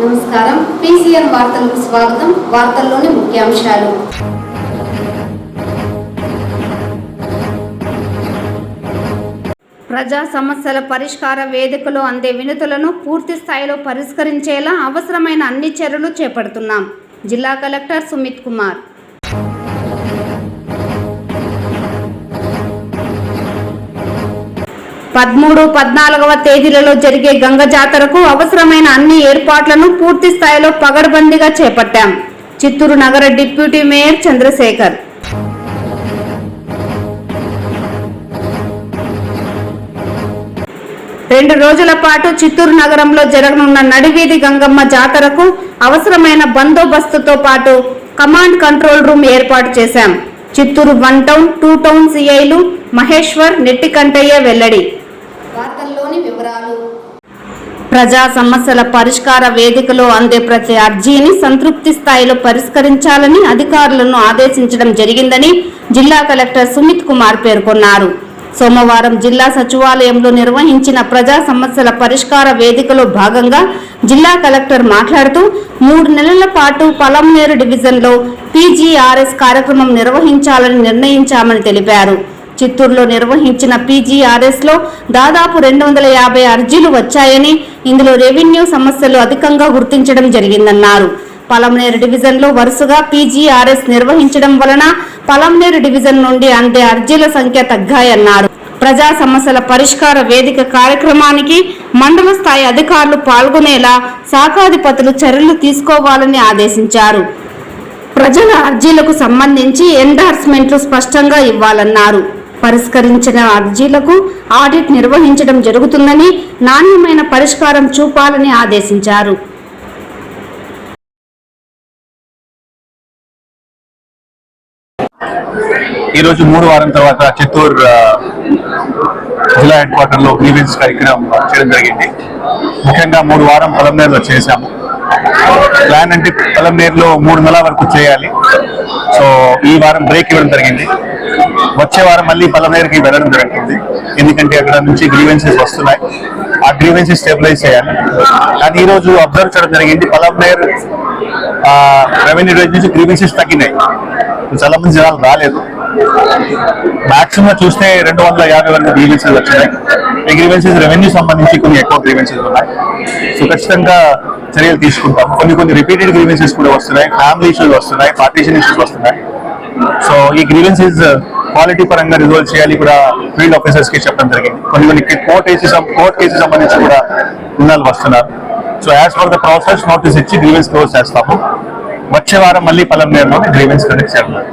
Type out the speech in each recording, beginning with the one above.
నమస్కారం. పీసీఎన్ వార్తలకు స్వాగతం. వార్తల్లోని ముఖ్యాంశాలు. ప్రజా సమస్యల పరిష్కార వేదికలో అందే వినతులను పూర్తి స్థాయిలో పరిష్కరించేలా అవసరమైన అన్ని చర్యలు చేపడుతున్నాం. జిల్లా కలెక్టర్ సుమిత్ కుమార్. పదమూడు, 14వ తేదీలలో జరిగే గంగ జాతరకు అవసరమైన అన్ని ఏర్పాట్లను పూర్తి స్థాయిలో పగడ్బందీగా చేపట్టాం. చిత్తూరు నగర డిప్యూటీ మేయర్ చంద్రశేఖర్. రెండు రోజుల పాటు చిత్తూరు నగరంలో జరగనున్న నడివీధి గంగమ్మ జాతరకు అవసరమైన బందోబస్తుతో పాటు కమాండ్ కంట్రోల్ రూమ్ ఏర్పాటు చేశాం. చిత్తూరు 1 టౌన్ 2 టౌన్ సిఐలు మహేశ్వర్, నెట్టికంటయ్య వెల్లడి. వార్తల్లోని వివరాలు. ప్రజా సమస్యల పరిష్కార వేదికలో అందే ప్రతి అర్జీని సంతృప్తి స్థాయిలో పరిష్కరించాలని అధికారులను ఆదేశించడం జరిగిందని జిల్లా కలెక్టర్ సుమిత్ కుమార్ పేర్కొన్నారు. సోమవారం జిల్లా సచివాలయంలో నిర్వహించిన ప్రజా సమస్యల పరిష్కార వేదికలో భాగంగా జిల్లా కలెక్టర్ మాట్లాడుతూ 3 నెలల పాటు పలంనేరు డివిజన్లో పీజీఆర్ఎస్ కార్యక్రమం నిర్వహించాలని నిర్ణయించామని తెలిపారు. చిత్తూరులో నిర్వహించిన పీజీఆర్ఎస్లో దాదాపు 250 అర్జీలు వచ్చాయని, ఇందులో రెవెన్యూ సమస్యలు అధికంగా గుర్తించడం జరిగిందన్నారు. పలంనేరు డివిజన్లో వరుసగా పీజీఆర్ఎస్ నిర్వహించడం వలన పలంనేరు డివిజన్ నుండి అందే అర్జీల సంఖ్య తగ్గాయన్నారు. ప్రజా సమస్యల పరిష్కార వేదిక కార్యక్రమానికి మండల స్థాయి అధికారులు పాల్గొనేలా శాఖాధిపతులు చర్యలు తీసుకోవాలని ఆదేశించారు. ప్రజల అర్జీలకు సంబంధించి ఎండార్స్మెంట్లు స్పష్టంగా ఇవ్వాలన్నారు. పరిష్కరించిన అర్జీలకు ఆడిట్ నిర్వహించడం జరుగుతుందని, నాణ్యమైన పరిష్కారం చూపాలని ఆదేశించారు. ఈరోజు 3 వారం తర్వాత చిత్తూరు జిల్లా హెడ్ క్వార్టర్ లో గ్రీవెన్స్ కార్యక్రమం చేయడం జరిగింది. ముఖ్యంగా 3 వారం పలంనేరులో చేశాము. ప్లాన్ అంటే పలంనేరులో 3 నెలల వరకు చేయాలి. సో ఈ వారం బ్రేక్ ఇవ్వడం జరిగింది. వచ్చే వారం మళ్ళీ పలంనేరుకి వెళ్ళడం జరుగుతుంది. ఎందుకంటే అక్కడ నుంచి గ్రీవెన్సెస్ వస్తున్నాయి. ఆ గ్రీవెన్సెస్ స్టెబిలైజ్ చేయాలి. కానీ ఈ రోజు అబ్జర్వ్ చేయడం జరిగింది, పలంనేరు రెవెన్యూ రేంజ్ నుంచి గ్రీవెన్సెస్ తగ్గినాయి. చాలా మంది జనాలు రాలేదు. మాక్సిమం చూస్తే 250 వరకు గ్రీవెన్సెస్ వచ్చినాయి. ఈ గ్రీవెన్సెస్ రెవెన్యూ సంబంధించి కొన్ని ఎక్కువ గ్రీవెన్సెస్ ఉన్నాయి. సో ఖచ్చితంగా చర్యలు తీసుకుంటాం. కొన్ని రిపీటెడ్ గ్రీవెన్సెస్ కూడా వస్తున్నాయి, ఫ్యామిలీ ఇష్యూస్ వస్తున్నాయి, పార్టీషన్ ఇష్యూస్ వస్తున్నాయి. సో ఈ గ్రీవెన్సెస్ క్వాలిటీ పరంగా రిజాల్వ్ చేయాలి కూడా ఫీల్డ్ ఆఫీసర్స్ కి చెప్పడం జరిగింది. కొన్ని కోర్ట్ కేసెస్ సంబంధించి కూడా నిన్నాలు వస్తున్నారు. So as per the process notice ఇచ్చి గ్రీవెన్స్ క్లోజ్ చేస్తాము. వచ్చే వారం మళ్ళీ పలంనేరులో గ్రీవెన్స్ కండక్ట్ చేయాలి.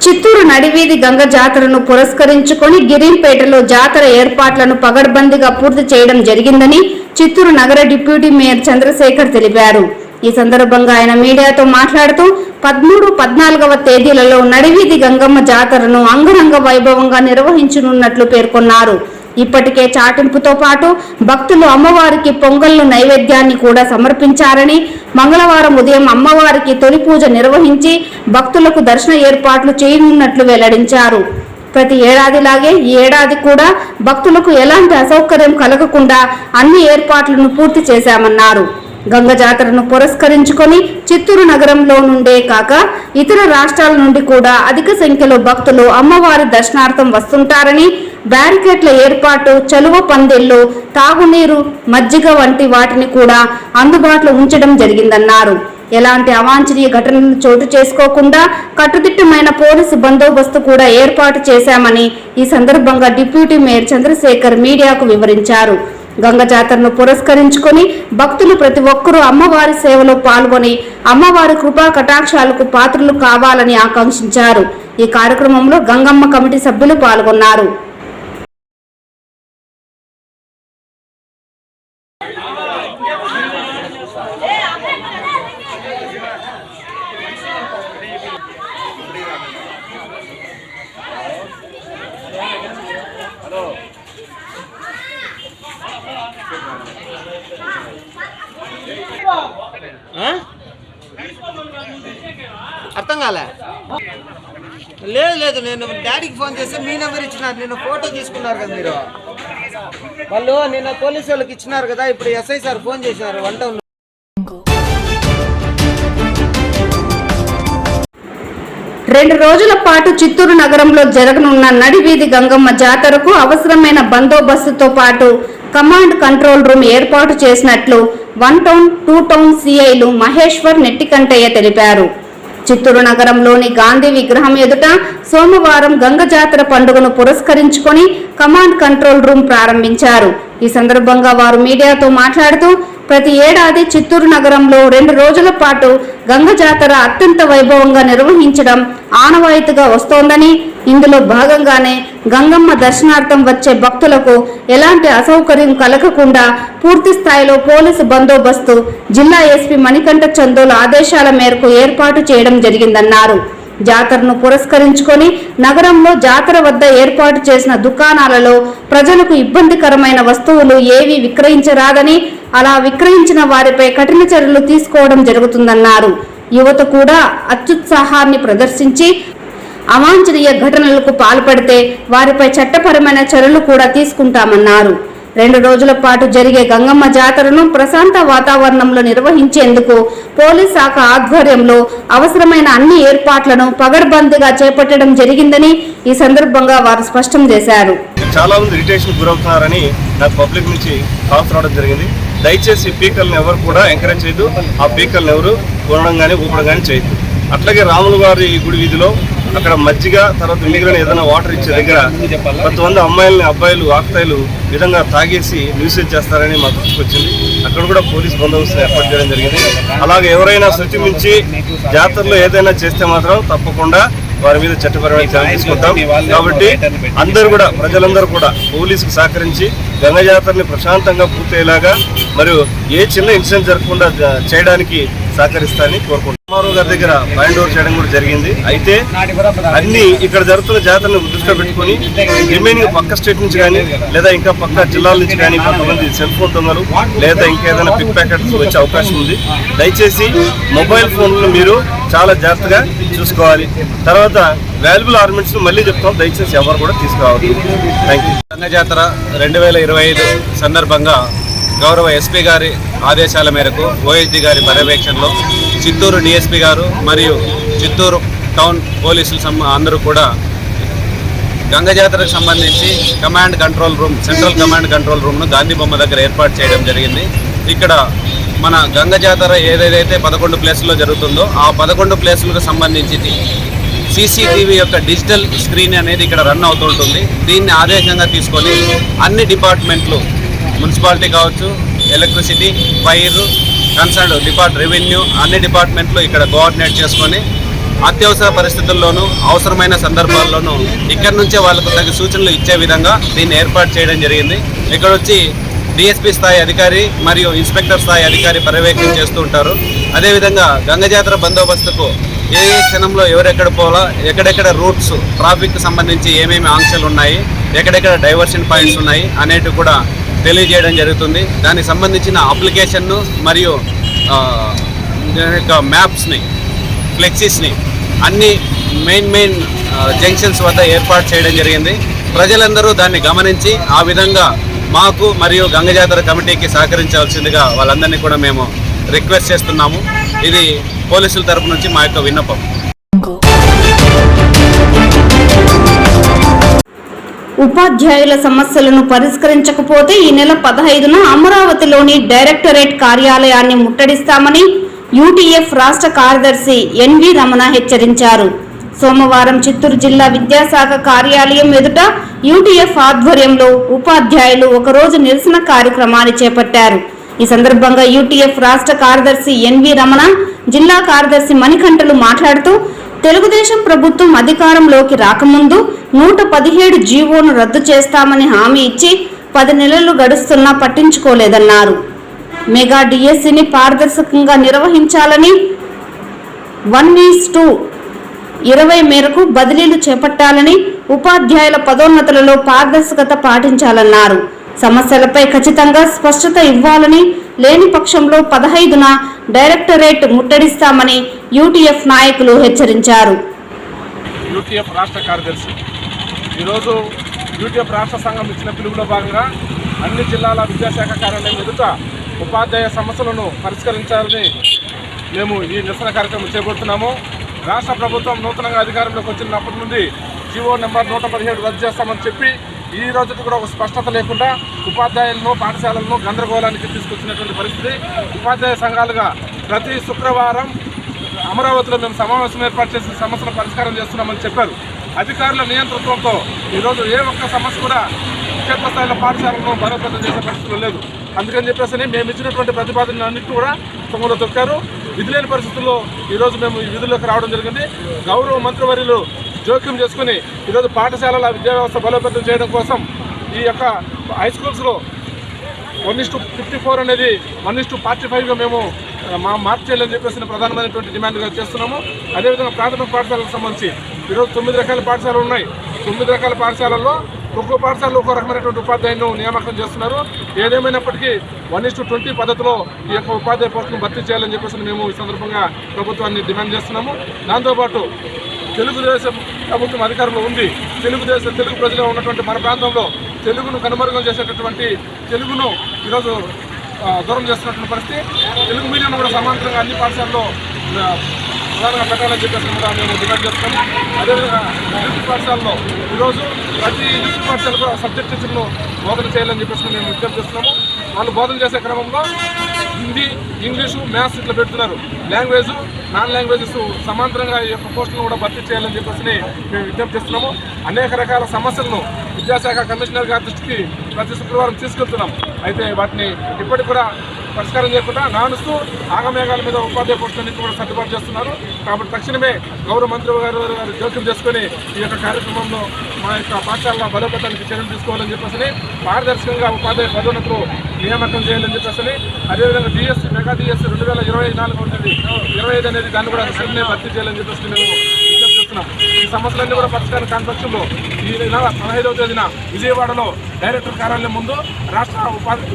చిత్తూరు నడివీధి గంగ జాతరను పురస్కరించుకొని గిరింపేటలో జాతర ఏర్పాట్లను పగడ్బందీగా పూర్తి చేయడం జరిగిందని చిత్తూరు నగర డిప్యూటీ మేయర్ చంద్రశేఖర్ తెలిపారు. ఈ సందర్భంగా ఆయన మీడియాతో మాట్లాడుతూ 13, 14వ తేదీలలో నడివీధి గంగమ్మ జాతరను అంగరంగ వైభవంగా నిర్వహించనున్నట్లు పేర్కొన్నారు. ఇప్పటికే చాటింపుతో పాటు భక్తులు అమ్మవారికి పొంగల్ను నైవేద్యాన్ని కూడా సమర్పించారని, మంగళవారం ఉదయం అమ్మవారికి తొలి పూజ నిర్వహించి భక్తులకు దర్శన ఏర్పాట్లు చేయనున్నట్లు వెల్లడించారు. ప్రతి ఏడాదిలాగే ఈ ఏడాది కూడా భక్తులకు ఎలాంటి అసౌకర్యం కలగకుండా అన్ని ఏర్పాట్లను పూర్తి చేశామన్నారు. గంగ జాతరను పురస్కరించుకొని చిత్తూరు నగరంలో నుండే కాక ఇతర రాష్ట్రాల నుండి కూడా అధిక సంఖ్యలో భక్తులు అమ్మవారి దర్శనార్థం వస్తుంటారని, బ్యారికేడ్ల ఏర్పాటు, చలువ పందిళ్లు, తాగునీరు, మజ్జిగ వంటి వాటిని కూడా అందుబాటులో ఉంచడం జరిగిందన్నారు. ఎలాంటి అవాంఛనీయ ఘటనలు చోటు చేసుకోకుండా కట్టుదిట్టమైన పోలీసు బందోబస్తు కూడా ఏర్పాటు చేశామని ఈ సందర్భంగా డిప్యూటీ మేయర్ చంద్రశేఖర్ మీడియాకు వివరించారు. గంగ జాతరను పురస్కరించుకొని భక్తులు ప్రతి ఒక్కరూ అమ్మవారి సేవలో పాల్గొని అమ్మవారి కృపా కటాక్షాలకు పాత్రలు కావాలని ఆకాంక్షించారు. ఈ కార్యక్రమంలో గంగమ్మ కమిటీ సభ్యులు పాల్గొన్నారు. అర్థం కాలే? లేదు లేదు, నేను డాడీకి ఫోన్ చేస్తే మీ నెంబర్ ఇచ్చినారు, నేను ఫోటో తీసుకున్నారు కదా మీరు. వాళ్ళు నిన్న పోలీసు వాళ్ళకి ఇచ్చినారు కదా, ఇప్పుడు ఎస్ఐ సార్ ఫోన్ చేసినారు 1 టౌన్. 2 రోజుల పాటు చిత్తూరు నగరంలో జరగనున్న నడివీధి గంగమ్మ జాతరకు అవసరమైన బందోబస్తుతో పాటు కమాండ్ కంట్రోల్ రూమ్ ఏర్పాటు చేసినట్లు 1 టౌన్ 2 టౌన్ సిఐలు మహేశ్వర్ నెట్టికంటయ్య తెలిపారు. చిత్తూరు నగరంలోని గాంధీ విగ్రహం ఎదుట సోమవారం గంగ జాతర పండుగను పురస్కరించుకొని కమాండ్ కంట్రోల్ రూమ్ ప్రారంభించారు. ఈ సందర్భంగా వారు మీడియాతో మాట్లాడుతూ ప్రతి ఏడాది చిత్తూరు నగరంలో 2 రోజుల పాటు గంగ జాతర అత్యంత వైభవంగా నిర్వహించడం ఆనవాయితీగా వస్తోందని, ఇందులో భాగంగానే గంగమ్మ దర్శనార్థం వచ్చే భక్తులకు ఎలాంటి అసౌకర్యం కలగకుండా పూర్తి స్థాయిలో పోలీసు బందోబస్తు జిల్లా ఎస్పీ మణికంఠ చందోల ఆదేశాల మేరకు ఏర్పాటు చేయడం జరిగిందన్నారు. జాతరను పురస్కరించుకొని నగరంలో జాతర వద్ద ఏర్పాటు చేసిన దుకాణాలలో ప్రజలకు ఇబ్బందికరమైన వస్తువులు ఏవీ విక్రయించరాదని, అలా విక్రయించిన వారిపై కఠిన చర్యలు తీసుకోవడం జరుగుతుందన్నారు. యువత కూడా అత్యుత్సాహాన్ని ప్రదర్శించి అవాంఛనీయ ఘటనలకు పాల్పడితే వారిపై చట్టపరమైన చర్యలు కూడా తీసుకుంటామన్నారు. 2 రోజుల పాటు జరిగే గంగమ్మ జాతరను ప్రశాంత వాతావరణంలో నిర్వహించేందుకు పోలీస్ శాఖ ఆధ్వర్యంలో అవసరమైన అన్ని ఏర్పాట్లను పగడ్బందీగా చేపట్టడం జరిగిందని ఈ సందర్భంగా వారు స్పష్టం చేశారు. చాలా మంది ఇరిటేషన్ గురవుతున్నారని నాకు పబ్లిక్ నుంచి కాల్స్ రావడం జరిగింది. దయచేసి పీకల్ని ఎవరు కూడా ఎంకరేజ్ చేయదు, ఆ పీకల్ని ఎవరు కొనడం కానీ ఊపడం కానీ చేయదు. అట్లాగే రాముల వారి గుడి వీధిలో అక్కడ మజ్జిగ తర్వాత మిగిలిన ఏదైనా వాటర్ ఇచ్చే దగ్గర కొంతమంది అమ్మాయిలని అబ్బాయిలు ఆకుతాయిలు విధంగా తాగేసి న్యూసేజ్ చేస్తారని మాకు వచ్చింది. అక్కడ కూడా పోలీస్ బందోబస్తు ఏర్పాటు చేయడం జరిగింది. అలాగే ఎవరైనా శృతి మించి జాతరలో ఏదైనా చేస్తే మాత్రం తప్పకుండా వారి మీద చట్టపరమైన చర్యలు తీసుకుంటాం. కాబట్టి అందరూ కూడా ప్రజలందరూ కూడా పోలీసుకు సహకరించి గంగ జాతరని ప్రశాంతంగా పూర్తయ్యేలాగా మరియు ఏ చిన్న ఇన్సిడెంట్ జరగకుండా చేయడానికి సహకరిస్తారని కోరుకుంటున్నాం. రామారావు గారి దగ్గర బైండ్ ఓవర్ చేయడం కూడా జరిగింది. అయితే అన్ని ఇక్కడ జరుగుతున్న జాతరను దృష్టిలో పెట్టుకుని రిమైనింగ్ పక్క స్టేట్ నుంచి కానీ లేదా ఇంకా పక్క జిల్లాల నుంచి కానీ కొంతమంది సెల్ ఫోన్ దొంగలు లేదా ఇంకేదైనా పిక్ ప్యాకెట్స్ వచ్చే అవకాశం ఉంది. దయచేసి మొబైల్ ఫోన్లు మీరు చాలా జాగ్రత్తగా చూసుకోవాలి. తర్వాత వాల్యుబుల్ ఆర్నమెంట్స్ మళ్ళీ చెప్తాం, దయచేసి ఎవరు కూడా తీసుకురావద్దు. Thank you. గంగ జాతర 2025 సందర్భంగా గౌరవ ఎస్పీ గారి ఆదేశాల మేరకు ఓఎస్డీ గారి పర్యవేక్షణలో చిత్తూరు డిఎస్పీ గారు మరియు చిత్తూరు టౌన్ పోలీసులు అందరూ కూడా గంగ జాతరకు సంబంధించి command control room, central command control రూమ్ను గాంధీ బొమ్మ దగ్గర ఏర్పాటు చేయడం జరిగింది. ఇక్కడ మన గంగ జాతర ఏదైతే 11 ప్లేసుల్లో జరుగుతుందో ఆ 11 ప్లేసులకు సంబంధించి సీసీటీవీ యొక్క డిజిటల్ స్క్రీన్ అనేది ఇక్కడ రన్ అవుతుంటుంది. దీన్ని ఆదేశంగా తీసుకొని అన్ని డిపార్ట్మెంట్లు, మున్సిపాలిటీ కావచ్చు, ఎలక్ట్రిసిటీ, ఫైర్, కన్సర్న్ రెవెన్యూ, అన్ని డిపార్ట్మెంట్లు ఇక్కడ కోఆర్డినేట్ చేసుకొని అత్యవసర పరిస్థితుల్లోనూ అవసరమైన సందర్భాల్లోనూ ఇక్కడి నుంచే వాళ్ళకు తగిన సూచనలు ఇచ్చే విధంగా దీన్ని ఏర్పాటు చేయడం జరిగింది. ఇక్కడ వచ్చి డిఎస్పీ స్థాయి అధికారి మరియు ఇన్స్పెక్టర్ స్థాయి అధికారి పర్యవేక్షణ చేస్తూ ఉంటారు. అదేవిధంగా గంగ జాతర బందోబస్తుకు ఏ క్షణంలో ఎవరెక్కడ పోవాలా, ఎక్కడెక్కడ రూట్స్, ట్రాఫిక్ సంబంధించి ఏమేమి ఆంక్షలు ఉన్నాయి, ఎక్కడెక్కడ డైవర్షన్ పాయింట్స్ ఉన్నాయి అనేటివి కూడా తెలియజేయడం జరుగుతుంది. దానికి సంబంధించిన అప్లికేషన్ను మరియు మ్యాప్స్ని, ఫ్లెక్సీస్ని అన్ని మెయిన్ జంక్షన్స్ వద్ద ఏర్పాటు చేయడం జరిగింది. ప్రజలందరూ దాన్ని గమనించి ఆ విధంగా మాకు మరియు గంగ జాతర కమిటీకి సహకరించవలసిందిగా వాళ్ళందరినీ కూడా మేము రిక్వెస్ట్ చేస్తున్నాము. ఇది పోలీసుల తరపు నుంచి మా యొక్క విన్నపం. ఉపాధ్యాయుల సమస్యలను పరిష్కరించకపోతే ఈ నెల 15న అమరావతిలోని డైరెక్టరేట్ కార్యాలయాన్ని ముట్టడిస్తామని యూటీఎఫ్ రాష్ట్ర కార్యదర్శి ఎన్వి రమణ హెచ్చరించారు. సోమవారం చిత్తూరు జిల్లా విద్యాశాఖ కార్యాలయం ఎదుట యూటీఎఫ్ ఆధ్వర్యంలో ఉపాధ్యాయులు ఒకరోజు నిరసన కార్యక్రమాన్ని చేపట్టారు. ఈ సందర్భంగా యూటీఎఫ్ రాష్ట్ర కార్యదర్శి ఎన్వి రమణ, జిల్లా కార్యదర్శి మణికంఠలు మాట్లాడుతూ తెలుగుదేశం ప్రభుత్వం అధికారంలోకి రాకముందు 117 జీవోను రద్దు చేస్తామని హామీ ఇచ్చి 10 నెలలు గడుస్తున్నా పట్టించుకోలేదన్నారు. మెగా డిఎస్సిని పారదర్శకంగా నిర్వహించాలని 1:20 మేరకు బదిలీలు చేపట్టాలని, ఉపాధ్యాయుల పదోన్నతులలో పారదర్శకత పాటించాలన్నారు. సమస్యలపై ఖచ్చితంగా స్పష్టత ఇవ్వాలని, లేని పక్షంలో 15న డైరెక్టరేట్ ముట్టడిస్తామని యూటీఎఫ్ నాయకులు హెచ్చరించారు. యూటీఎఫ్ రాష్ట్ర కార్యదర్శి ఈరోజు యూటీఎఫ్ రాష్ట్ర సంఘం ఇచ్చిన పిలుపులో భాగంగా అన్ని జిల్లాల విద్యాశాఖ కార్యాలయం ఎదుట ఉపాధ్యాయ సమస్యలను పరిష్కరించాలని మేము ఈ నిరసన కార్యక్రమం చేపడుతున్నాము. రాష్ట్ర ప్రభుత్వం నూతనంగా అధికారంలోకి వచ్చినప్పటి నుండి జీవో నెంబర్ 117 రద్దు చేస్తామని చెప్పి ఈ రోజుకి కూడా ఒక స్పష్టత లేకుండా ఉపాధ్యాయులను పాఠశాలలను గందరగోళానికి తీసుకొచ్చినటువంటి పరిస్థితి. ఉపాధ్యాయ సంఘాలుగా ప్రతి శుక్రవారం అమరావతిలో మేము సమావేశం ఏర్పాటు చేసి సమస్యల పరిష్కారం చేస్తున్నామని చెప్పారు. అధికారుల నియంతృత్వంతో ఈరోజు ఏ ఒక్క సమస్య కూడా క్షేత్రస్థాయిలో పాఠశాలను బలోపేతం చేసే పరిస్థితులు లేదు. అందుకని చెప్పేసి మేము ఇచ్చినటువంటి ప్రతిపాదనలన్నింటినీ కూడా తొంగలో తొక్కారు. విధులేని పరిస్థితుల్లో ఈరోజు మేము ఈ విధుల్లోకి రావడం జరిగింది. గౌరవ మంత్రివర్యులు జోక్యం చేసుకుని ఈరోజు పాఠశాలల విద్యా వ్యవస్థ బలోపేతం చేయడం కోసం ఈ యొక్క హై స్కూల్స్లో 1:54 అనేది 1:45గా మేము మార్పు చేయాలని చెప్పేసి ప్రధానమైనటువంటి డిమాండ్గా చేస్తున్నాము. అదేవిధంగా ప్రాథమిక పాఠశాలకు సంబంధించి ఈరోజు 9 రకాల పాఠశాలలు ఉన్నాయి. 9 రకాల పాఠశాలల్లో ఒక్కో పాఠశాలలో ఒక్కో రకమైనటువంటి ఉపాధ్యాయులను నియామకం చేస్తున్నారు. ఏదేమైనప్పటికీ 1:20 పద్ధతిలో ఈ యొక్క ఉపాధ్యాయ పోస్టును భర్తీ చేయాలని చెప్పేసి మేము ఈ సందర్భంగా ప్రభుత్వాన్ని డిమాండ్ చేస్తున్నాము. దాంతోపాటు తెలుగుదేశం ప్రభుత్వం అధికారంలో ఉంది. తెలుగు ప్రజలు ఉన్నటువంటి మన ప్రాంతంలో తెలుగును కనుమరుగం చేసేటటువంటి తెలుగును ఈరోజు దూరం చేస్తున్నటువంటి పరిస్థితి. తెలుగు మీడియం కూడా సమాంతరంగా అన్ని పాఠశాలలో ప్రధానంగా పెట్టాలని చెప్పేసి కూడా మేము డిమాండ్ చేస్తున్నాము. అదేవిధంగా ఇంగ్లీష్ పాఠశాలలో ఈరోజు ప్రతి ఇంగ్లీష్ పాఠశాలకు సబ్జెక్ట్ టీచర్ను బోధన చేయాలని చెప్పేసి మేము విజ్ఞప్తి చేస్తున్నాము. వాళ్ళు బోధన చేసే క్రమంలో హిందీ, ఇంగ్లీషు, మ్యాథ్స్ ఇట్లా పెడుతున్నారు. లాంగ్వేజ్, నాన్ లాంగ్వేజెస్ సమాంతరంగా ఈ యొక్క పోస్టులను కూడా భర్తీ చేయాలని చెప్పేసి మేము విజ్ఞప్తి చేస్తున్నాము. అనేక రకాల సమస్యలను విద్యాశాఖ కమిషనర్ గారి దృష్టికి ప్రతి శుక్రవారం తీసుకెళ్తున్నాం. అయితే వాటిని ఇప్పటికి కూడా పరిష్కారం చేయకుండా నానుస్తూ ఆగమేఘాల మీద ఉపాధ్యాయ పోస్టులన్నింటినీ కూడా సర్దుబాటు చేస్తున్నారు. కాబట్టి తక్షణమే గౌరవ మంత్రి గారు జోక్యం చేసుకొని ఈ యొక్క కార్యక్రమంలో మా యొక్క పాఠశాల బలోపేతానికి చర్యలు తీసుకోవాలని చెప్పేసి, పారదర్శకంగా ఉపాధ్యాయ పదోన్నతులు నియామకం చేయాలని చెప్పేసి, అదేవిధంగా డిఎస్సీ మెగా డిఎస్సీ 2024 ఉంటుంది 25 అనేది దాన్ని కూడా సరిగ్గా భర్తీ చేయాలని చెప్పేసి మేము విజ్ఞప్తి చేస్తున్నాం. ఈ సమస్యలన్నీ కూడా పరిష్కారం కాని పక్షంలో ఈ నెల 15వ తేదీన విజయవాడలో డైరెక్టర్ కార్యాలయం ముందు రాష్ట్ర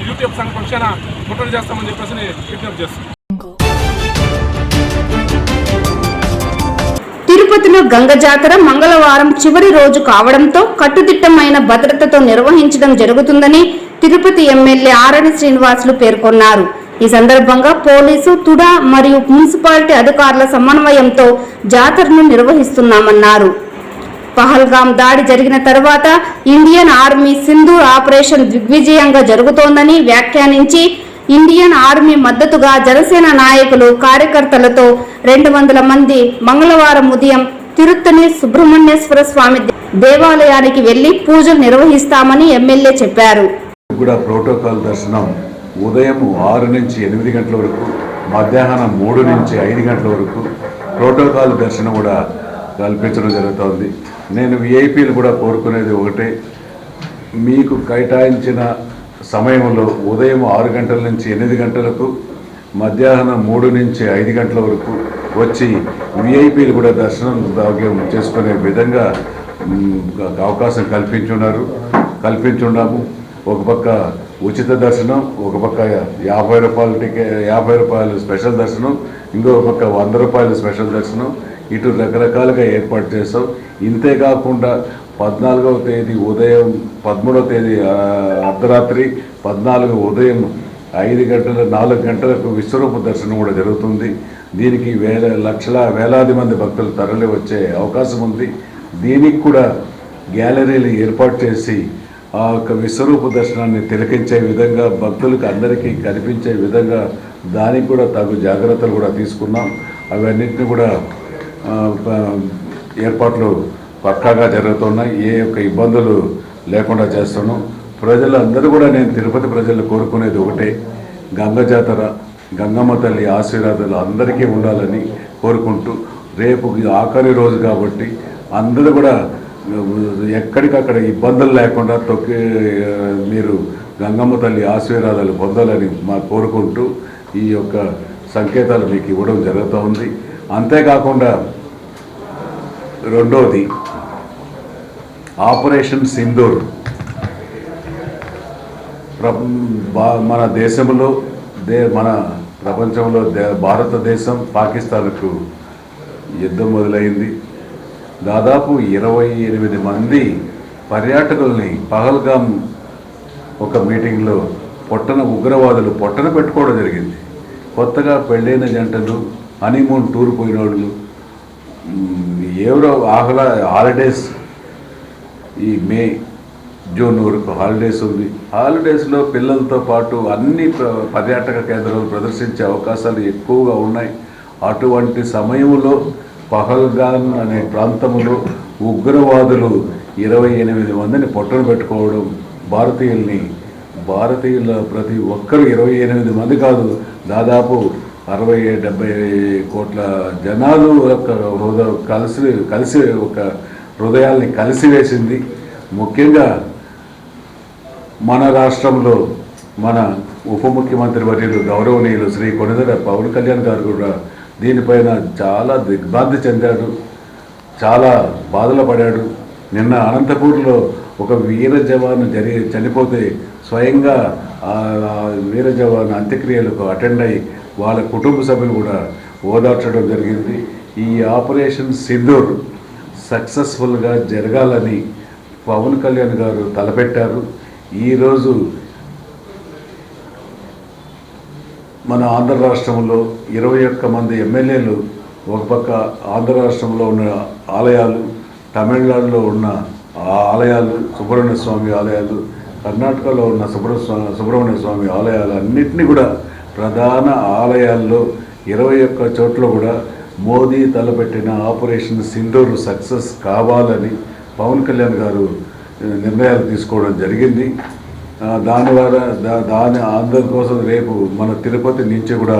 యూటీఎఫ్ సంఘ పక్షాన ముట్టడి చేస్తామని చెప్పేసి విజ్ఞప్తి చేస్తున్నాం. తిరుపతిలో గంగ జాతర మంగళవారం చివరి రోజు కావడంతో కట్టుదిట్టమైన భద్రతతో నిర్వహించడం జరుగుతుందని తిరుపతి ఎమ్మెల్యే ఆరణి శ్రీనివాసులు పేర్కొన్నారు. ఈ సందర్భంగా పోలీసు, తుడా మరియు మున్సిపాలిటీ అధికారుల సమన్వయంతో జాతరను నిర్వహిస్తున్నామన్నారు. పహల్గాం దాడి జరిగిన తర్వాత ఇండియన్ ఆర్మీ సింధూర్ ఆపరేషన్ దిగ్విజయంగా జరుగుతోందని వ్యాఖ్యానించి ఇండియన్ ఆర్మీ మద్దతుగా జనసేన నాయకులు, కార్యకర్తలతో 200 మంది మంగళవారం ఉదయం తిరుత్తని సుబ్రహ్మణ్యేశ్వర స్వామి దేవాలయానికి వెళ్లి పూజలు నిర్వహిస్తామని ఎమ్మెల్యే చెప్పారు. కూడా ప్రోటోకాల్ దర్శనం ఉదయం 6 నుంచి 8 గంటల వరకు, మధ్యాహ్నం 3 నుంచి 5 గంటల వరకు ప్రోటోకాల్ దర్శనం కూడా కల్పించడం జరుగుతోంది. నేను విఐపీలు కూడా కోరుకునేది ఒకటే, మీకు కేటాయించిన సమయంలో ఉదయం 6 గంటల నుంచి 8 గంటలకు, మధ్యాహ్నం 3 నుంచి 5 గంటల వరకు వచ్చి విఐపీలు కూడా దర్శనం చేసుకునే విధంగా అవకాశం కల్పించున్నాము. ఒక పక్క ఉచిత దర్శనం, ఒక పక్క 50 రూపాయలు స్పెషల్ దర్శనం, ఇంకో పక్క 100 రూపాయలు స్పెషల్ దర్శనం, ఇటు రకరకాలుగా ఏర్పాటు చేస్తాం. ఇంతేకాకుండా 14వ తేదీ ఉదయం, 13వ తేదీ అర్ధరాత్రి, 14 ఉదయం 5 గంటల 4 గంటలకు విశ్వరూప దర్శనం కూడా జరుగుతుంది. దీనికి వేలాది మంది భక్తులు తరలి వచ్చే అవకాశం ఉంది. దీనికి కూడా గ్యాలరీలు ఏర్పాటు చేసి ఆ యొక్క విశ్వరూప దర్శనాన్ని తిలకించే విధంగా, భక్తులకు అందరికీ కనిపించే విధంగా దానికి కూడా తగు జాగ్రత్తలు కూడా తీసుకున్నాం. అవన్నింటినీ కూడా ఏర్పాట్లు పక్కాగా జరుగుతున్నాయి. ఏ యొక్క ఇబ్బందులు లేకుండా చేస్తున్నాం. ప్రజలందరూ కూడా, నేను తిరుపతి ప్రజలు కోరుకునేది ఒకటే, గంగ జాతర, గంగమ్మ తల్లి ఆశీర్వాదాలు అందరికీ ఉండాలని కోరుకుంటూ, రేపు ఆఖరి రోజు కాబట్టి అందరూ కూడా ఎక్కడికక్కడ ఇబ్బందులు లేకుండా మీరు గంగమ్మ తల్లి ఆశీర్వాదాలు పొందాలని కోరుకుంటూ ఈ యొక్క సంకేతాలు మీకు ఇవ్వడం జరుగుతూ ఉంది. అంతేకాకుండా రెండోది ఆపరేషన్ సింధూర్. మన దేశంలో మన ప్రపంచంలో భారతదేశం పాకిస్తాన్కు యుద్ధం మొదలైంది. దాదాపు 28 మంది పర్యాటకుల్ని పహల్గాం ఒక మీటింగ్లో ఉగ్రవాదులు పొట్టన పెట్టుకోవడం జరిగింది. కొత్తగా పెళ్ళైన జంటలు హనీమూన్ టూర్ పోయిన వాళ్ళు ఎవరో హాలిడేస్ ఈ మే జూన్ వరకు హాలిడేస్ ఉంది. హాలిడేస్లో పిల్లలతో పాటు అన్ని పర్యాటక కేంద్రాలు ప్రదర్శించే అవకాశాలు ఎక్కువగా ఉన్నాయి. అటువంటి సమయంలో పహల్గాన్ అనే ప్రాంతంలో ఉగ్రవాదులు 28 మందిని పొట్టన పెట్టుకోవడం, భారతీయుల ప్రతి ఒక్కరు 28 మంది కాదు, దాదాపు 60-70 కోట్ల జనాలు కలిసి ఒక హృదయాల్ని కలిసివేసింది. ముఖ్యంగా మన రాష్ట్రంలో మన ఉప ముఖ్యమంత్రి వర్యులు గౌరవనీయులు శ్రీ కొణిదెల పవన్ కళ్యాణ్ గారు కూడా దీనిపైన చాలా దిగ్భ్రాంతి చెందాడు, చాలా బాధలు పడాడు. నిన్న అనంతపూర్లో ఒక వీర జవాను చనిపోతే స్వయంగా వీర జవాన్ అంత్యక్రియలకు అటెండ్ అయ్యి వాళ్ళ కుటుంబ సభ్యులు కూడా ఓదార్చడం జరిగింది. ఈ ఆపరేషన్ సింధూర్ సక్సెస్ఫుల్గా జరగాలని పవన్ కళ్యాణ్ గారు తలపెట్టారు. ఈరోజు మన ఆంధ్ర రాష్ట్రంలో 21 మంది ఎమ్మెల్యేలు ఒక పక్క ఆంధ్ర రాష్ట్రంలో ఉన్న ఆలయాలు, తమిళనాడులో ఉన్న ఆలయాలు, సుబ్రహ్మణ్య స్వామి ఆలయాలు, కర్ణాటకలో ఉన్న సుబ్రహ్మణ్య స్వామి ఆలయాలు అన్నింటినీ కూడా ప్రధాన ఆలయాల్లో 21 చోట్ల కూడా మోదీ తలపెట్టిన ఆపరేషన్ సింధూర్ సక్సెస్ కావాలని పవన్ కళ్యాణ్ గారు నిర్ణయాలు తీసుకోవడం జరిగింది. దాని అందరి కోసం రేపు మన తిరుపతి నుంచి కూడా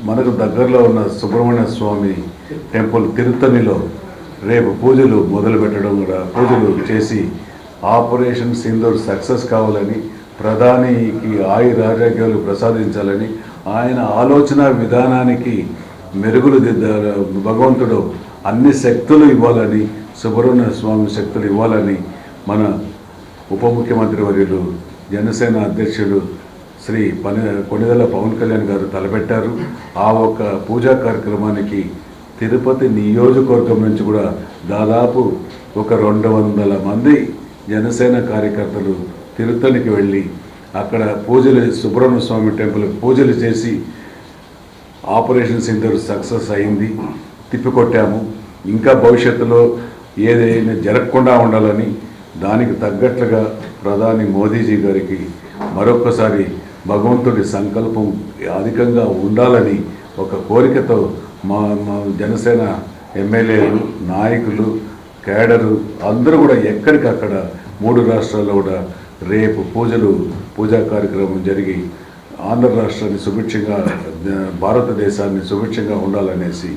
మనకు దగ్గరలో ఉన్న సుబ్రహ్మణ్య స్వామి టెంపుల్ తిరుత్తణిలో రేపు పూజలు మొదలుపెట్టడం కూడా పూజలు చేసి ఆపరేషన్ సింధూర్ సక్సెస్ కావాలని, ప్రధానికి ఆరోగ్యాలు ప్రసాదించాలని, ఆయన ఆలోచన విధానానికి మెరుగులు భగవంతుడు అన్ని శక్తులు ఇవ్వాలని, సుబ్రహ్మణ్య స్వామి శక్తులు ఇవ్వాలని మన ఉప ముఖ్యమంత్రి వర్యులు జనసేన అధ్యక్షుడు శ్రీ కొణిదెల పవన్ కళ్యాణ్ గారు తలపెట్టారు. ఆ ఒక్క పూజా కార్యక్రమానికి తిరుపతి నియోజకవర్గం నుంచి కూడా దాదాపు ఒక 200 మంది జనసేన కార్యకర్తలు తిరుత్తణికి వెళ్ళి అక్కడ పూజలు, సుబ్రహ్మణ్య స్వామి టెంపుల్ పూజలు చేసి ఆపరేషన్ సింధూర్ సక్సెస్ అయింది, తిప్పికొట్టాము. ఇంకా భవిష్యత్తులో ఏదైనా జరగకుండా ఉండాలని దానికి తగ్గట్లుగా ప్రధాని మోదీజీ గారికి మరొకసారి భగవంతుడి సంకల్పం అధికంగా ఉండాలని ఒక కోరికతో మా జనసేన ఎమ్మెల్యేలు, నాయకులు, కేడరు అందరూ కూడా ఎక్కడికక్కడ 3 రాష్ట్రాల్లో కూడా రేపు పూజా కార్యక్రమం జరిగి ఆంధ్ర రాష్ట్రాన్ని సుభిక్షంగా, భారతదేశాన్ని సుభిక్షంగా ఉండాలనేసి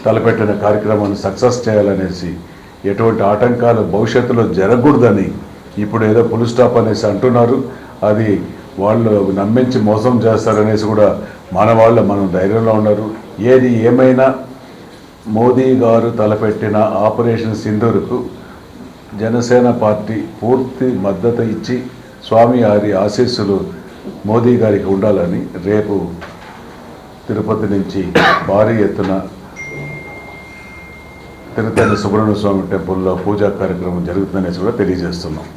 తలపెట్టిన కార్యక్రమాన్ని సక్సెస్ చేయాలనేసి, ఎటువంటి ఆటంకాలు భవిష్యత్తులో జరగకూడదని ఇప్పుడు ఏదో ఫుల్ స్టాప్ అనేసి అంటున్నారు. అది వాళ్ళు నమ్మించి మోసం చేస్తారనేసి కూడా మనం ధైర్యంలో ఉన్నారు. ఏది ఏమైనా మోదీ గారు తలపెట్టిన ఆపరేషన్ సింధూర్కు జనసేన పార్టీ పూర్తి మద్దతు ఇచ్చి స్వామి వారి ఆశీస్సులు మోదీ గారికి ఉండాలని రేపు తిరుపతి నుంచి భారీ ఎత్తున తిరుత్తణి సుబ్రహ్మణ్య స్వామి టెంపుల్లో పూజా కార్యక్రమం జరుగుతుందనేసి కూడా తెలియజేస్తున్నాం.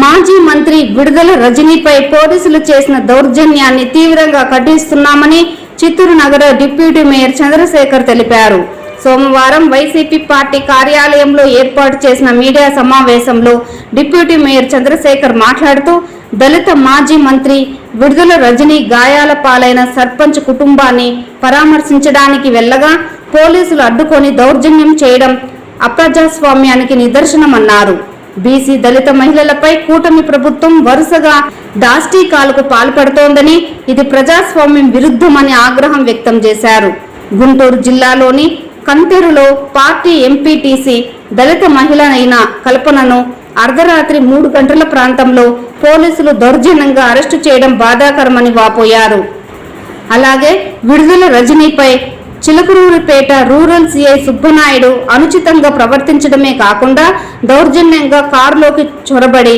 మాజీ మంత్రి విడుదల రజనీపై పోలీసులు చేసిన దౌర్జన్యాన్ని తీవ్రంగా ఖండిస్తున్నామని చిత్తూరు నగర డిప్యూటీ మేయర్ చంద్రశేఖర్ తెలిపారు. సోమవారం వైసీపీ పార్టీ కార్యాలయంలో ఏర్పాటు చేసిన మీడియా సమావేశంలో డిప్యూటీ మేయర్ చంద్రశేఖర్ మాట్లాడుతూ, దళిత మాజీ మంత్రి విడుదల రజనీ గాయాల పాలైన సర్పంచ్ కుటుంబాన్ని పరామర్శించడానికి వెళ్లగా పోలీసులు అడ్డుకొని దౌర్జన్యం చేయడం అప్రజాస్వామ్యానికి నిదర్శనమన్నారు. బీసీ దళిత మహిళలపై కూటమి ప్రభుత్వం వరుసగా దాష్టీకాలకు పాల్పడుతోందని, ఇది ప్రజాస్వామ్యం విరుద్ధమని ఆగ్రహం వ్యక్తం చేశారు. గుంటూరు జిల్లాలోని కంతెరులో పార్టీ ఎంపీటీసీ దళిత మహిళ అయిన కల్పనను అర్ధరాత్రి 3 గంటల ప్రాంతంలో పోలీసులు దౌర్జన్యంగా అరెస్టు చేయడం బాధాకరమని వాపోయారు. అలాగే విడుదల రజనీపై చిలకలూరిపేట రూరల్ సిఐ సుబ్బనాయుడు అనుచితంగా ప్రవర్తించడమే కాకుండా దౌర్జన్యంగా కారులోకి చొరబడి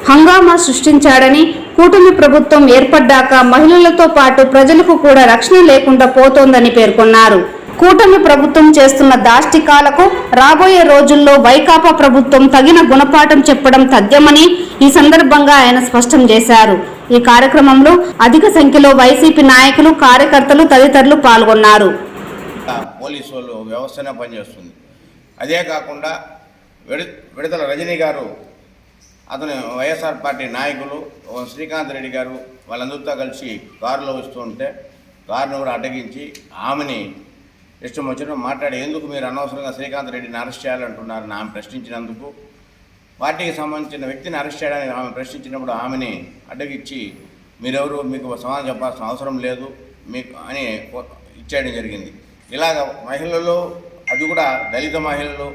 హంగామా సృష్టించాడని, కూటమి ప్రభుత్వం ఏర్పడ్డాక మహిళలతో పాటు ప్రజలకు కూడా రక్షణ లేకుండా పోతోందని పేర్కొన్నారు. కూటమి ప్రభుత్వం చేస్తున్న దాష్టికాలకు రాబోయే రోజుల్లో వైకాపా ప్రభుత్వం తగిన గుణపాఠం చెప్పడం తథ్యమని ఈ సందర్భంగా ఆయన స్పష్టం చేశారు. ఈ కార్యక్రమంలో అధిక సంఖ్యలో వైసీపీ నాయకులు, కార్యకర్తలు తదితరులు పాల్గొన్నారు. పోలీసు వాళ్ళు వ్యవస్థనే పనిచేస్తుంది. అదే కాకుండా విడతల రజనీ గారు, అతను వైఎస్ఆర్ పార్టీ నాయకులు శ్రీకాంత్ రెడ్డి గారు వాళ్ళందరితో కలిసి కారులో వస్తూ ఉంటే కారును కూడా అడ్డగించి ఆమెని ఇష్టం వచ్చినట్టు మాట్లాడి, ఎందుకు మీరు అనవసరంగా శ్రీకాంత్ రెడ్డిని అరెస్ట్ చేయాలంటున్నారని ఆమె ప్రశ్నించినందుకు, పార్టీకి సంబంధించిన వ్యక్తిని అరెస్ట్ చేయడానికి ఆమె ప్రశ్నించినప్పుడు ఆమెని అడ్డగించి మీరెవరు, మీకు సమాధానం చెప్పాల్సిన అవసరం లేదు మీకు అని ఇచ్చేయడం జరిగింది. ఇలాగ మహిళలు, అది కూడా దళిత మహిళలు,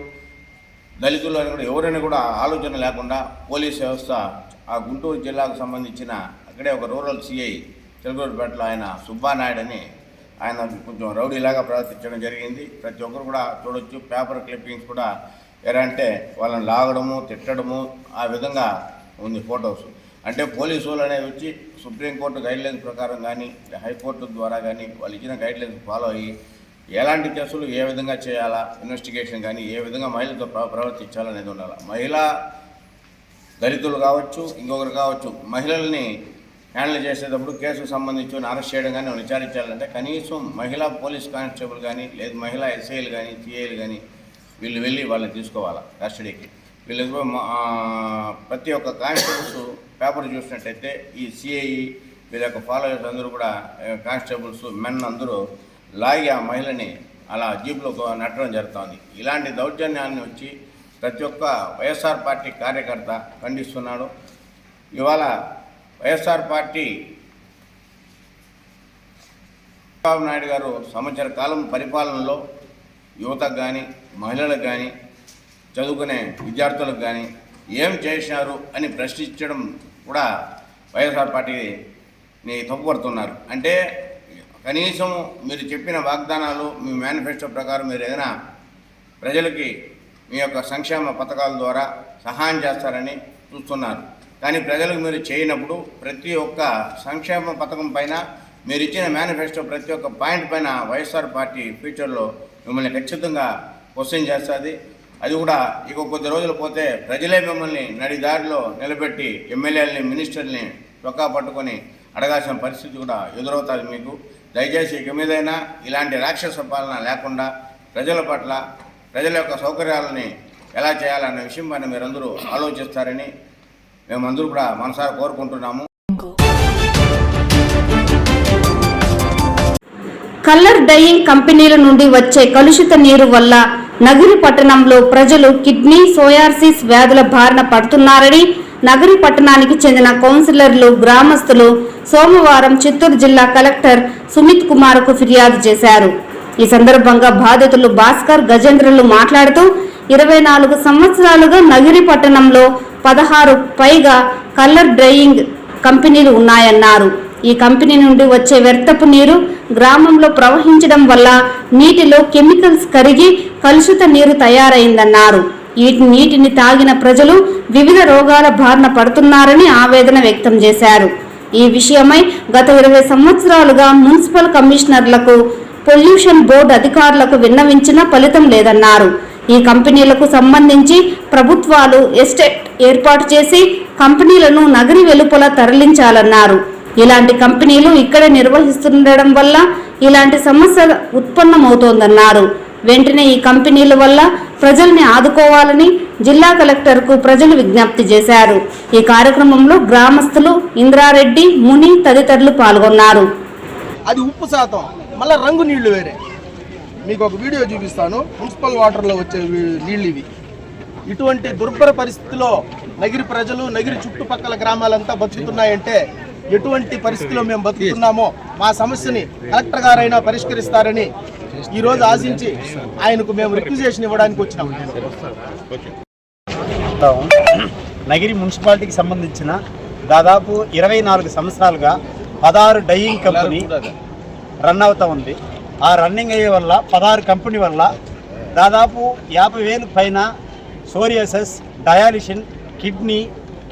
దళితులు అని కూడా ఎవరైనా కూడా ఆలోచన లేకుండా పోలీస్ వ్యవస్థ ఆ గుంటూరు జిల్లాకు సంబంధించిన అక్కడే ఒక రూరల్ సిఐ తెలుగుపేటలో ఆయన సుబ్బానాయుడు అని ఆయన కొంచెం రౌడీలాగా ప్రవర్తించడం జరిగింది. ప్రతి ఒక్కరు కూడా చూడొచ్చు. పేపర్ క్లిప్పింగ్స్ కూడా ఎలా అంటే వాళ్ళని లాగడము, తిట్టడము, ఆ విధంగా ఉంది ఫొటోస్. అంటే పోలీసు వాళ్ళు అనేవి వచ్చి సుప్రీంకోర్టు గైడ్లైన్స్ ప్రకారం కానీ హైకోర్టు ద్వారా కానీ వాళ్ళు ఇచ్చిన గైడ్లైన్స్ ఫాలో అయ్యి ఎలాంటి కేసులు ఏ విధంగా చేయాలా, ఇన్వెస్టిగేషన్ కానీ ఏ విధంగా మహిళలతో ప్రవర్తించాలనేది ఉండాలి. మహిళా దళితులు కావచ్చు, ఇంకొకరు కావచ్చు, మహిళల్ని హ్యాండిల్ చేసేటప్పుడు కేసుకు సంబంధించి అరెస్ట్ చేయడం కానీ విచారించాలంటే కనీసం మహిళా పోలీస్ కానిస్టేబుల్ కానీ, లేదు మహిళా ఎస్ఐలు కానీ, సిఐలు కానీ వీళ్ళు వెళ్ళి వాళ్ళని తీసుకోవాలా కస్టడీకి. వీళ్ళకి ప్రతి ఒక్క కానిస్టేబుల్స్ పేపర్ చూసినట్టయితే ఈ సిఐ వీళ్ళ యొక్క ఫాలోవర్స్ అందరూ కూడా కానిస్టేబుల్స్ మెన్ అందరూ లాగి ఆ మహిళని అలా జీపులో నెట్టడం జరుగుతుంది. ఇలాంటి దౌర్జన్యాన్ని వచ్చి ప్రతి ఒక్క వైఎస్ఆర్ పార్టీ కార్యకర్త ఖండిస్తున్నాడు. ఇవాళ వైఎస్ఆర్ పార్టీ చంద్రబాబు నాయుడు గారు సంవత్సర కాలం పరిపాలనలో యువతకు కానీ, మహిళలకు కానీ, చదువుకునే విద్యార్థులకు కానీ ఏం చేసినారు అని ప్రశ్నించడం కూడా వైఎస్ఆర్ పార్టీని తప్పుపడుతున్నారు. అంటే కనీసం మీరు చెప్పిన వాగ్దానాలు, మీ మేనిఫెస్టో ప్రకారం మీరు ఏదైనా ప్రజలకి మీ యొక్క సంక్షేమ పథకాల ద్వారా సహాయం చేస్తారని చూస్తున్నారు. కానీ ప్రజలకు మీరు చేయనప్పుడు ప్రతి ఒక్క సంక్షేమ పథకం పైన మీరు ఇచ్చిన మేనిఫెస్టో ప్రతి ఒక్క పాయింట్ పైన వైఎస్ఆర్ పార్టీ ఫ్యూచర్లో మిమ్మల్ని ఖచ్చితంగా క్వశ్చన్ చేస్తుంది. అది కూడా ఇక కొద్ది రోజులు పోతే ప్రజలే మిమ్మల్ని నడిదారిలో నిలబెట్టి ఎమ్మెల్యేలని, మినిస్టర్ని చొక్కా పట్టుకొని అడగాల్సిన పరిస్థితి కూడా ఎదురవుతుంది మీకు. దయచేసి ఇక మీదైనా ఇలాంటి రాక్షస పాలన లేకుండా ప్రజల పట్ల, ప్రజల యొక్క సౌకర్యాలని ఎలా చేయాలనే విషయం పైన మీరందరూ ఆలోచిస్తారని మేమందరూ కూడా మనసారా కోరుకుంటున్నాము. కలర్ డయింగ్ కంపెనీల నుండి వచ్చే కలుషిత నీరు వల్ల నగిరి పట్టణంలో ప్రజలు కిడ్నీ, సోయాసిస్ వ్యాధుల బారిన పడుతున్నారని నగరి పట్టణానికి చెందిన కౌన్సిలర్లు, గ్రామస్తులు సోమవారం చిత్తూరు జిల్లా కలెక్టర్ సుమిత్ కుమార్కు ఫిర్యాదు చేశారు. ఈ సందర్భంగా బాధితులు భాస్కర్, గజేంద్రలు మాట్లాడుతూ 24 సంవత్సరాలుగా నగిరి పట్టణంలో 16 పైగా కలర్ డ్రైయింగ్ కంపెనీలు ఉన్నాయన్నారు. ఈ కంపెనీ నుండి వచ్చే వ్యర్థపు నీరు గ్రామంలో ప్రవహించడం వల్ల నీటిలో కెమికల్స్ కరిగి కలుషిత నీరు తయారైందన్నారు. ఈ నీటిని తాగిన ప్రజలు వివిధ రోగాల బారిన పడుతున్నారని ఆవేదన వ్యక్తం చేశారు. ఈ విషయమై గత 20 సంవత్సరాలుగా మున్సిపల్ కమిషనర్లకు, పొల్యూషన్ బోర్డు అధికారులకు విన్నవించినా ఫలితం లేదన్నారు. ఈ కంపెనీలకు సంబంధించి ప్రభుత్వాలు ఎస్టేట్ ఏర్పాటు చేసి కంపెనీలను నగరి వెలుపల తరలించాలన్నారు. ఇలాంటి కంపెనీలు ఇక్కడ నిర్వహిస్తుండడం వల్ల ఇలాంటి సమస్య ఉత్పన్నమవుతోందన్నారు. వెంటనే ఈ కంపెనీల వల్ల ప్రజల్ని ఆదుకోవాలని జిల్లా కలెక్టర్కు ప్రజలు విజ్ఞప్తి చేశారు. ఈ కార్యక్రమంలో గ్రామస్తులు ఇంద్రారెడ్డి, ముని తదితరులు పాల్గొన్నారు. అది ఉప్పు శాతం, మళ్ళీ రంగు నీళ్లు వేరే. మీకు ఒక వీడియో చూపిస్తాను. మున్సిపల్ వాటర్లో వచ్చే నీళ్ళు ఇవి. ఇటువంటి దుర్భర పరిస్థితిలో నగిరి ప్రజలు, నగిరి చుట్టుపక్కల గ్రామాలంతా బతుకుతున్నాయంటే ఎటువంటి పరిస్థితిలో మేము బతుకుతున్నామో మా సమస్యని కలెక్టర్ గారైనా పరిష్కరిస్తారని ఈరోజు ఆశించి ఆయనకు మేము రిక్వెజేషన్ ఇవ్వడానికి వచ్చినాం. నగిరి మున్సిపాలిటీకి సంబంధించిన దాదాపు 24 సంవత్సరాలుగా 16 డైయింగ్ కంపెనీ రన్ అవుతూ ఉంది. ఆ రన్నింగ్ అయ్యే వల్ల 16 కంపెనీ వల్ల దాదాపు 50,000 పైన సోరియాసిస్, డయాలిసిన్, కిడ్నీ,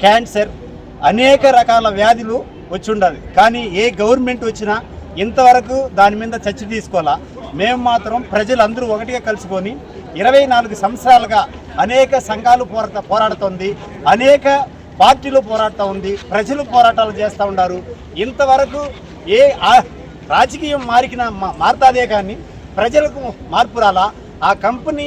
క్యాన్సర్ అనేక రకాల వ్యాధులు వచ్చి ఉండాలి. కానీ ఏ గవర్నమెంట్ వచ్చినా ఇంతవరకు దాని మీద చర్చ తీసుకోవాలా. మేము మాత్రం ప్రజలందరూ ఒకటిగా కలుసుకొని 24 సంవత్సరాలుగా అనేక సంఘాలు పోరాడుతుంది, అనేక పార్టీలు పోరాడుతూ ఉంది, ప్రజలు పోరాటాలు చేస్తూ ఉన్నారు. ఇంతవరకు రాజకీయం మారుతాదే కానీ ప్రజలకు మార్పు రాలా. ఆ కంపెనీ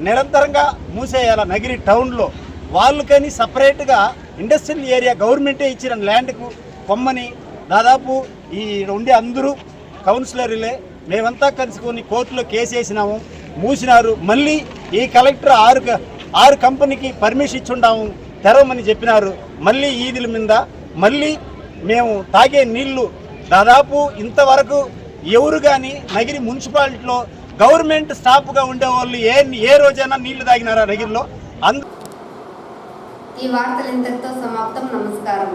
నిరంతరంగా మూసేయాల. నగిరి టౌన్లో వాళ్ళకని సపరేట్గా ఇండస్ట్రియల్ ఏరియా గవర్నమెంటే ఇచ్చిన ల్యాండ్కు కొమ్మని దాదాపు ఈ ఉండే అందరూ కౌన్సిలర్లే మేమంతా కలుసుకొని కోర్టులో కేసు వేసినాము, మూసినారు. మళ్ళీ ఈ కలెక్టర్ ఆరు కంపెనీకి పర్మిషన్ ఇచ్చుండాము, తెరవమని చెప్పినారు. మళ్ళీ ఈదుల మీద మళ్ళీ మేము తాగే నీళ్లు దాదాపు ఇంతవరకు ఎవరు కానీ నగిరి మున్సిపాలిటీలో గవర్నమెంట్ స్టాఫ్గా ఉండేవాళ్ళు ఏ రోజైనా నీళ్లు తాగినారా నగిరిలో? ఈ వార్తలు ఇంతటితో సమాప్తం. నమస్కారం.